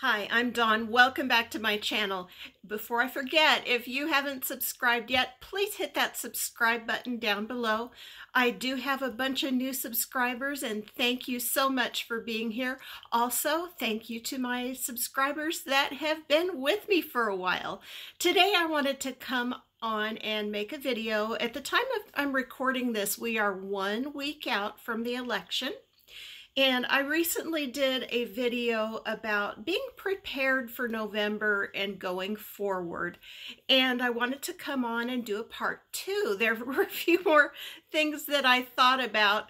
Hi, I'm Dawn. Welcome back to my channel. Before I forget, if you haven't subscribed yet, please hit that subscribe button down below. I do have a bunch of new subscribers and thank you so much for being here. Also, thank you to my subscribers that have been with me for a while. Today I wanted to come on and make a video. At the time I'm recording this, we are 1 week out from the election. And I recently did a video about being prepared for November and going forward. And I wanted to come on and do a part 2. There were a few more things that I thought about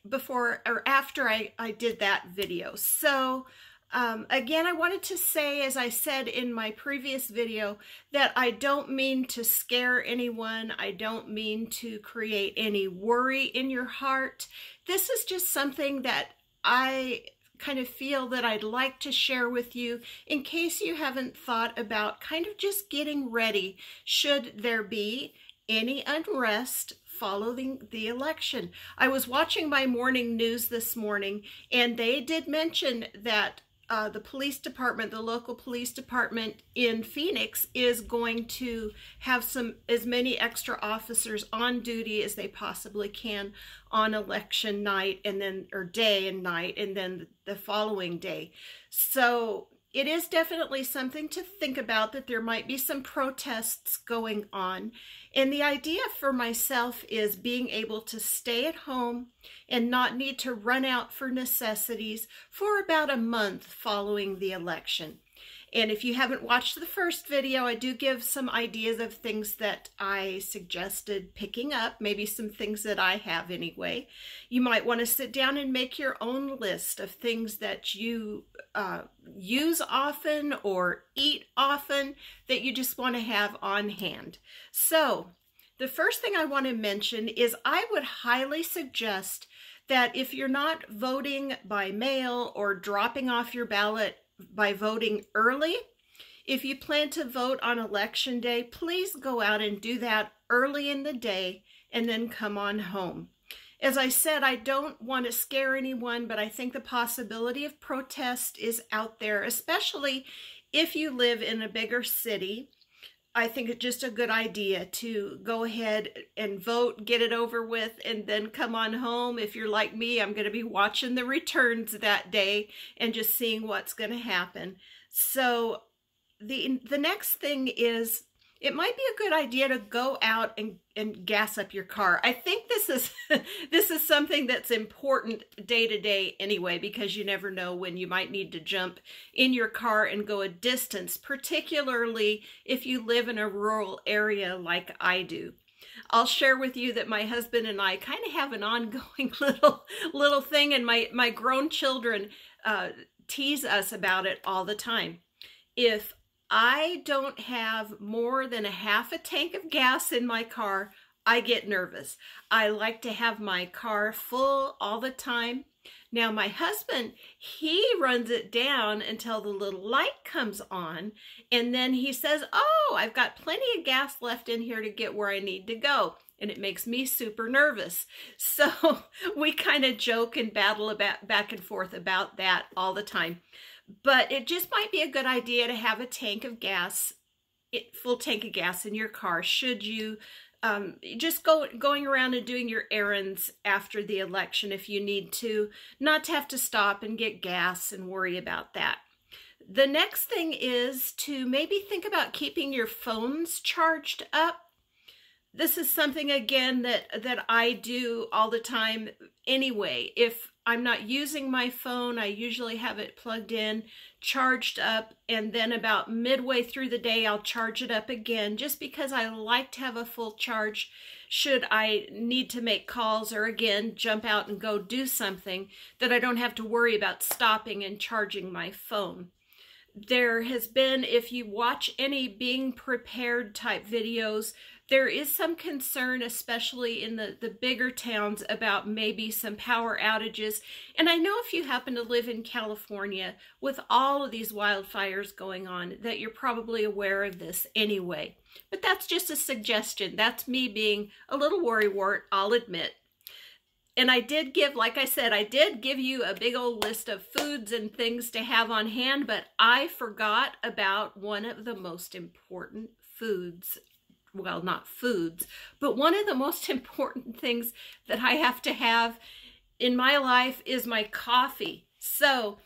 before or after I did that video. So again, I wanted to say, as I said in my previous video, that I don't mean to scare anyone. I don't mean to create any worry in your heart. This is just something that I kind of feel that I'd like to share with you in case you haven't thought about kind of just getting ready should there be any unrest following the election. I was watching my morning news this morning and they did mention that the police department, the local police department in Phoenix, is going to have as many extra officers on duty as they possibly can on election night and then, or day and night, and then the following day. So it is definitely something to think about, that there might be some protests going on. And the idea for myself is being able to stay at home and not need to run out for necessities for about a month following the election. And if you haven't watched the first video, I do give some ideas of things that I suggested picking up, maybe some things that I have anyway. You might want to sit down and make your own list of things that you use often or eat often that you just want to have on hand. So the first thing I want to mention is I would highly suggest that if you're not voting by mail or dropping off your ballot by voting early, if you plan to vote on election day, please go out and do that early in the day and then come on home. As I said, I don't want to scare anyone, but I think the possibility of protest is out there, especially if you live in a bigger city. I think it's just a good idea to go ahead and vote, get it over with, and then come on home. If you're like me, I'm going to be watching the returns that day and just seeing what's going to happen. So the next thing is, it might be a good idea to go out and gas up your car. I think this is something that's important day to day anyway, because you never know when you might need to jump in your car and go a distance, particularly if you live in a rural area like I do. I'll share with you that my husband and I kind of have an ongoing little thing, and my grown children tease us about it all the time. If I don't have more than a half a tank of gas in my car, I get nervous. I like to have my car full all the time. Now my husband, he runs it down until the little light comes on, and then he says, "Oh, I've got plenty of gas left in here to get where I need to go." And it makes me super nervous. So we kind of joke and battle about back and forth about that all the time. But it just might be a good idea to have a tank of gas, full tank of gas in your car, should you just going around and doing your errands after the election if you need to, not to have to stop and get gas and worry about that. The next thing is to maybe think about keeping your phones charged up. This is something, again, that I do all the time anyway. If I'm not using my phone, I usually have it plugged in, charged up, and then about midway through the day, I'll charge it up again, just because I like to have a full charge should I need to make calls or, again, jump out and go do something, that I don't have to worry about stopping and charging my phone. There has been, if you watch any being prepared type videos, there is some concern, especially in the bigger towns, about maybe some power outages. And I know if you happen to live in California with all of these wildfires going on, that you're probably aware of this anyway. But that's just a suggestion. That's me being a little worrywart, I'll admit. And I did give, like I said, I did give you a big old list of foods and things to have on hand, but I forgot about one of the most important foods. Well, not foods, but one of the most important things that I have to have in my life is my coffee. So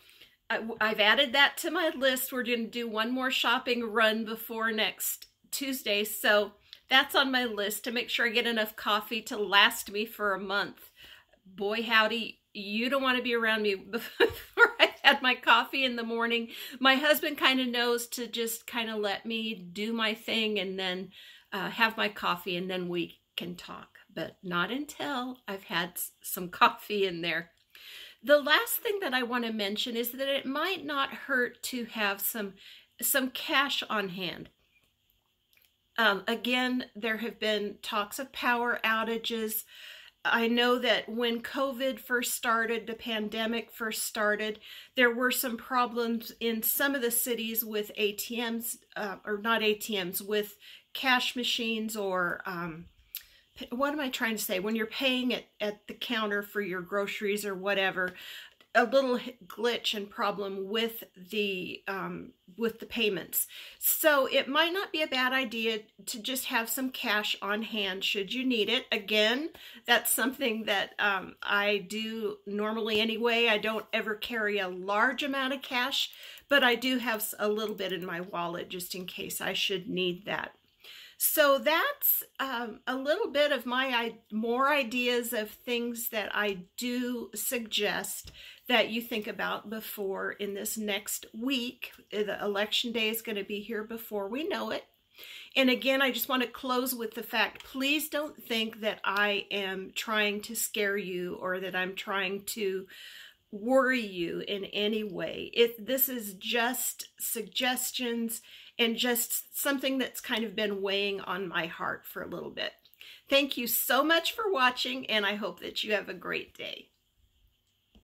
I've added that to my list. We're going to do one more shopping run before next Tuesday. So that's on my list to make sure I get enough coffee to last me for a month. Boy, howdy, you don't want to be around me before I've had my coffee in the morning. My husband kind of knows to just kind of let me do my thing and then have my coffee, and then we can talk. But not until I've had some coffee in there. The last thing that I want to mention is that it might not hurt to have some cash on hand. Again, there have been talks of power outages. I know that when COVID first started, the pandemic first started, there were some problems in some of the cities with ATMs, or not ATMs, with cash machines, or what am I trying to say? When you're paying at the counter for your groceries or whatever, a little glitch and problem with the payments. So it might not be a bad idea to just have some cash on hand should you need it. Again, that's something that I do normally anyway. I don't ever carry a large amount of cash, but I do have a little bit in my wallet just in case I should need that. So that's a little bit of my more ideas of things that I do suggest that you think about before in this next week. The election day is going to be here before we know it. And again, I just want to close with the fact, please don't think that I am trying to scare you or that I'm trying to worry you in any way. This is just suggestions and just something that's kind of been weighing on my heart for a little bit. Thank you so much for watching, and I hope that you have a great day.